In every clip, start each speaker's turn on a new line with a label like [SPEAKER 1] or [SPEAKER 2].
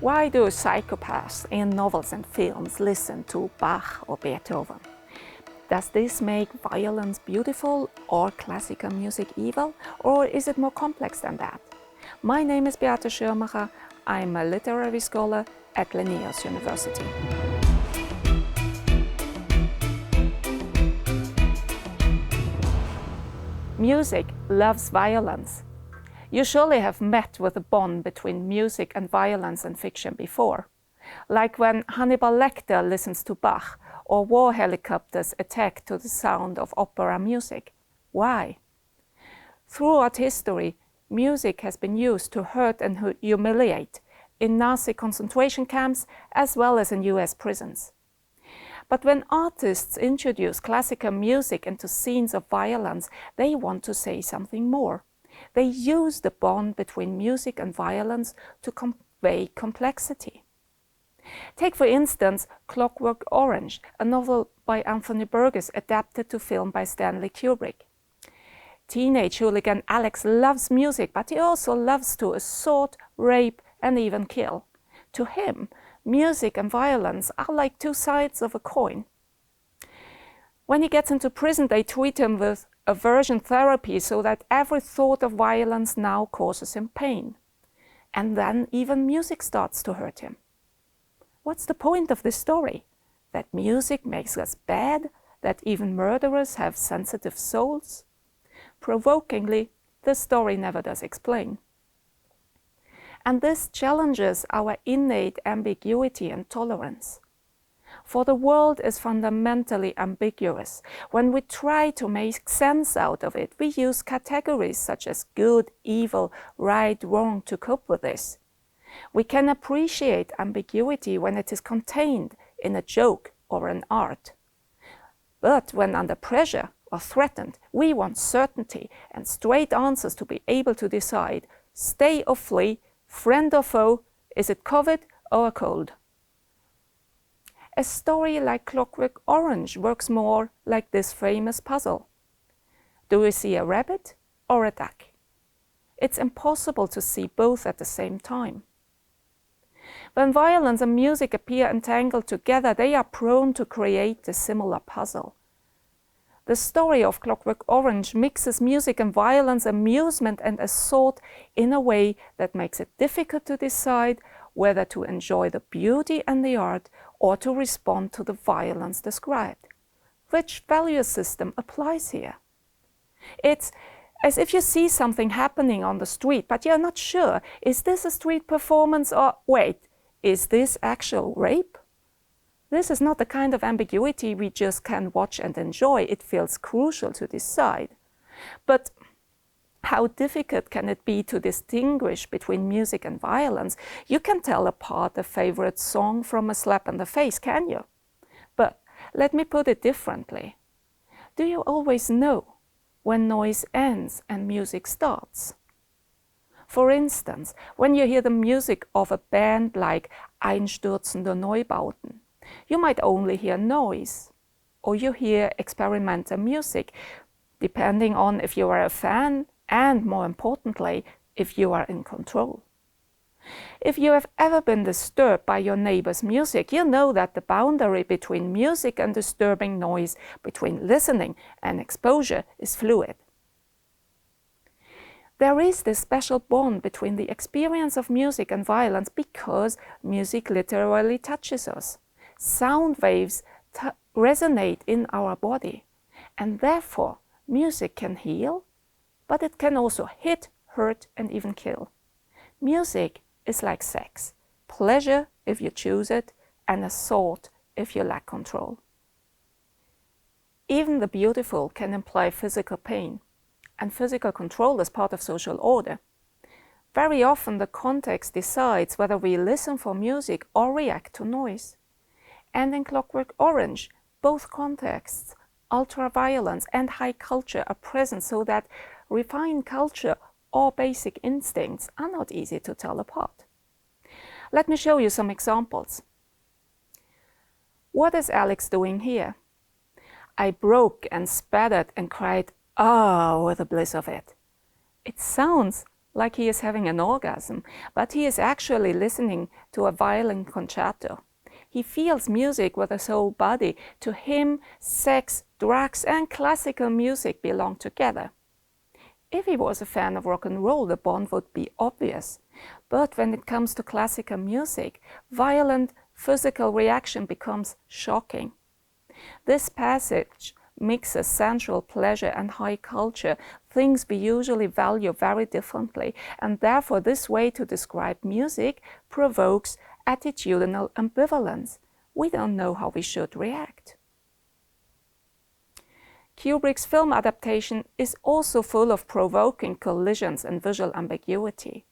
[SPEAKER 1] Why do psychopaths in novels and films listen to Bach or Beethoven? Does this make violence beautiful or classical music evil, or is it more complex than that? My name is Beate Schirrmacher. I'm a literary scholar at Linnaeus University. Music loves violence. You surely have met with a bond between music and violence in fiction before, like when Hannibal Lecter listens to Bach or war helicopters attack to the sound of opera music. Why? Throughout history, music has been used to hurt and humiliate in Nazi concentration camps as well as in US prisons. But when artists introduce classical music into scenes of violence, they want to say something more. They use the bond between music and violence to convey complexity. Take, for instance, Clockwork Orange, a novel by Anthony Burgess adapted to film by Stanley Kubrick. Teenage hooligan Alex loves music, but he also loves to assault, rape, and even kill. To him, music and violence are like two sides of a coin. When he gets into prison, they treat him with aversion therapy so that every thought of violence now causes him pain. And then even music starts to hurt him. What's the point of this story? That music makes us bad? That even murderers have sensitive souls? Provokingly, the story never does explain. And this challenges our innate ambiguity and tolerance. For the world is fundamentally ambiguous. When we try to make sense out of it, we use categories such as good, evil, right, wrong to cope with this. We can appreciate ambiguity when it is contained in a joke or an art. But when under pressure or threatened, we want certainty and straight answers to be able to decide, stay or flee, friend or foe, is it COVID or a cold? A story like Clockwork Orange works more like this famous puzzle. Do we see a rabbit or a duck? It's impossible to see both at the same time. When violence and music appear entangled together, they are prone to create a similar puzzle. The story of Clockwork Orange mixes music and violence, amusement and assault in a way that makes it difficult to decide whether to enjoy the beauty and the art or to respond to the violence described. Which value system applies here? It's as if you see something happening on the street, but you're not sure, is this a street performance or, wait, is this actual rape? This is not the kind of ambiguity we just can watch and enjoy. It feels crucial to decide. But how difficult can it be to distinguish between music and violence? You can tell apart a favorite song from a slap in the face, can you? But let me put it differently. Do you always know when noise ends and music starts? For instance, when you hear the music of a band like Einstürzende Neubauten, you might only hear noise, or you hear experimental music, depending on if you are a fan and, more importantly, if you are in control. If you have ever been disturbed by your neighbor's music, you know that the boundary between music and disturbing noise, between listening and exposure, is fluid. There is this special bond between the experience of music and violence because music literally touches us. Sound waves resonate in our body, and therefore music can heal, but it can also hit, hurt, and even kill. Music is like sex, pleasure if you choose it, and assault if you lack control. Even the beautiful can imply physical pain, and physical control is part of social order. Very often the context decides whether we listen for music or react to noise. And in Clockwork Orange, both contexts, ultra-violence and high culture, are present so that refined culture or basic instincts are not easy to tell apart. Let me show you some examples. What is Alex doing here? I broke and spattered and cried, Oh, the bliss of it! It sounds like he is having an orgasm, but he is actually listening to a violin concerto. He feels music with his whole body. To him, sex, drugs, and classical music belong together. If he was a fan of rock and roll, the bond would be obvious. But when it comes to classical music, violent physical reaction becomes shocking. This passage mixes sensual pleasure and high culture, things we usually value very differently, and therefore this way to describe music provokes attitudinal ambivalence. We don't know how we should react. Kubrick's film adaptation is also full of provoking collisions and visual ambiguity.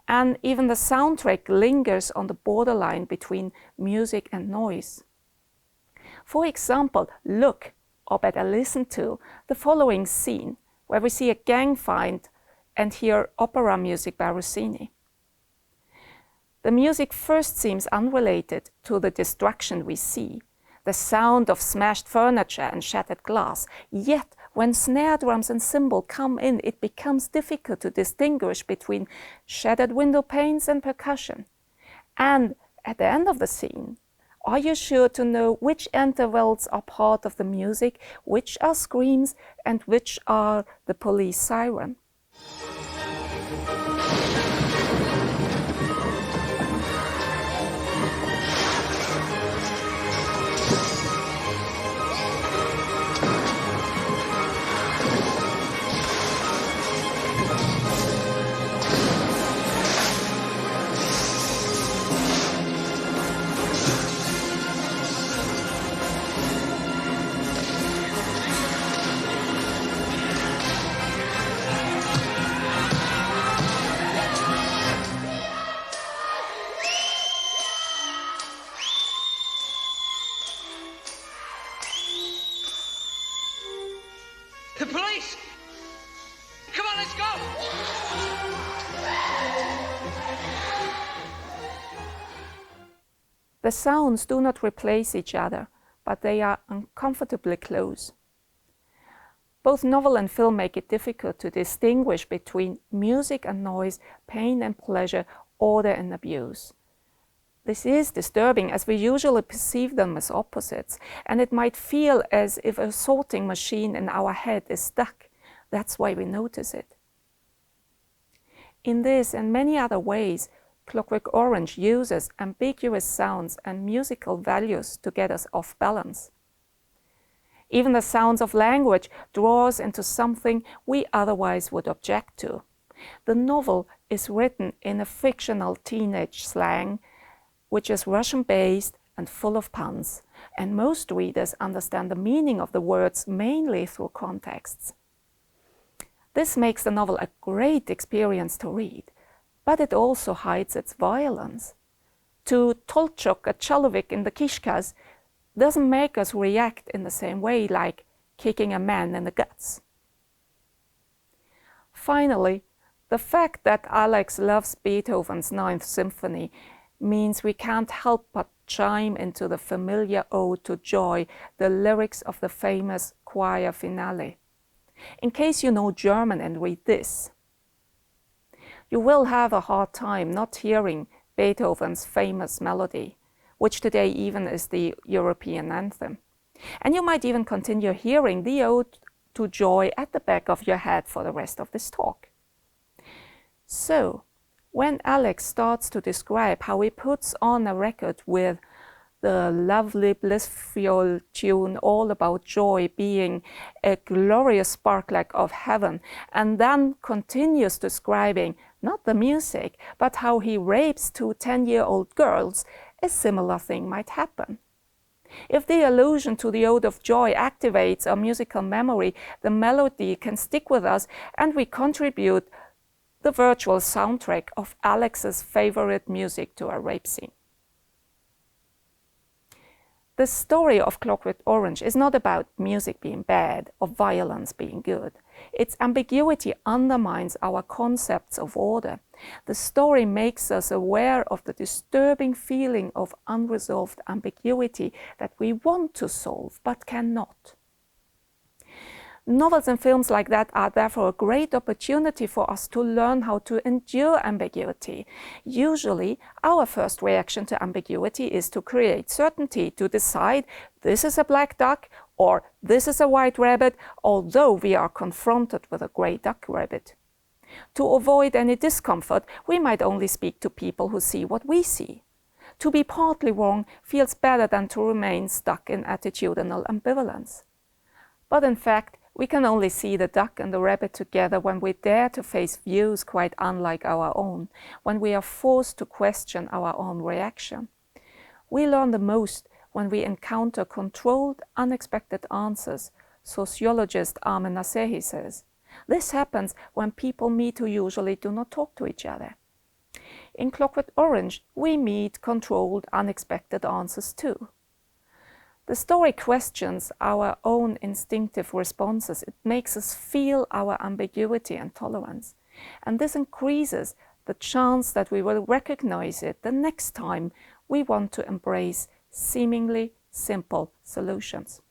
[SPEAKER 1] And even the soundtrack lingers on the borderline between music and noise. For example, look, or better listen to, the following scene, where we see a gang fight and hear opera music by Rossini. The music first seems unrelated to the destruction we see, the sound of smashed furniture and shattered glass. Yet, when snare drums and cymbal come in, it becomes difficult to distinguish between shattered window panes and percussion. And at the end of the scene, are you sure to know which intervals are part of the music, which are screams, and which are the police siren?
[SPEAKER 2] The police! Come on, let's go!
[SPEAKER 1] The sounds do not replace each other, but they are uncomfortably close. Both novel and film make it difficult to distinguish between music and noise, pain and pleasure, order and abuse. This is disturbing, as we usually perceive them as opposites, and it might feel as if a sorting machine in our head is stuck. That's why we notice it. In this and many other ways, Clockwork Orange uses ambiguous sounds and musical values to get us off balance. Even the sounds of language draw us into something we otherwise would object to. The novel is written in a fictional teenage slang, which is Russian-based and full of puns, and most readers understand the meaning of the words mainly through contexts. This makes the novel a great experience to read, but it also hides its violence. To Tolchok a Chalovik in the Kishkas doesn't make us react in the same way, like kicking a man in the guts. Finally, the fact that Alex loves Beethoven's Ninth Symphony means we can't help but chime into the familiar ode to joy, the lyrics of the famous choir finale. In case you know German and read this, you will have a hard time not hearing Beethoven's famous melody, which today even is the European anthem. And you might even continue hearing the ode to joy at the back of your head for the rest of this talk. So, when Alex starts to describe how he puts on a record with the lovely blissful tune all about joy being a glorious sparklet of heaven, and then continues describing not the music, but how he rapes two 10-year-old girls, a similar thing might happen. If the allusion to the Ode of Joy activates our musical memory, the melody can stick with us, and we contribute the virtual soundtrack of Alex's favorite music to a rape scene. The story of Clockwork Orange is not about music being bad or violence being good. Its ambiguity undermines our concepts of order. The story makes us aware of the disturbing feeling of unresolved ambiguity that we want to solve but cannot. Novels and films like that are therefore a great opportunity for us to learn how to endure ambiguity. Usually, our first reaction to ambiguity is to create certainty, to decide this is a black duck or this is a white rabbit, although we are confronted with a grey duck rabbit. To avoid any discomfort, we might only speak to people who see what we see. To be partly wrong feels better than to remain stuck in attitudinal ambivalence. But in fact, we can only see the duck and the rabbit together when we dare to face views quite unlike our own, when we are forced to question our own reaction. We learn the most when we encounter controlled, unexpected answers, sociologist Armin Nasehi says. This happens when people meet who usually do not talk to each other. In Clockwork Orange, we meet controlled, unexpected answers too. The story questions our own instinctive responses. It makes us feel our ambiguity and tolerance. And this increases the chance that we will recognize it the next time we want to embrace seemingly simple solutions.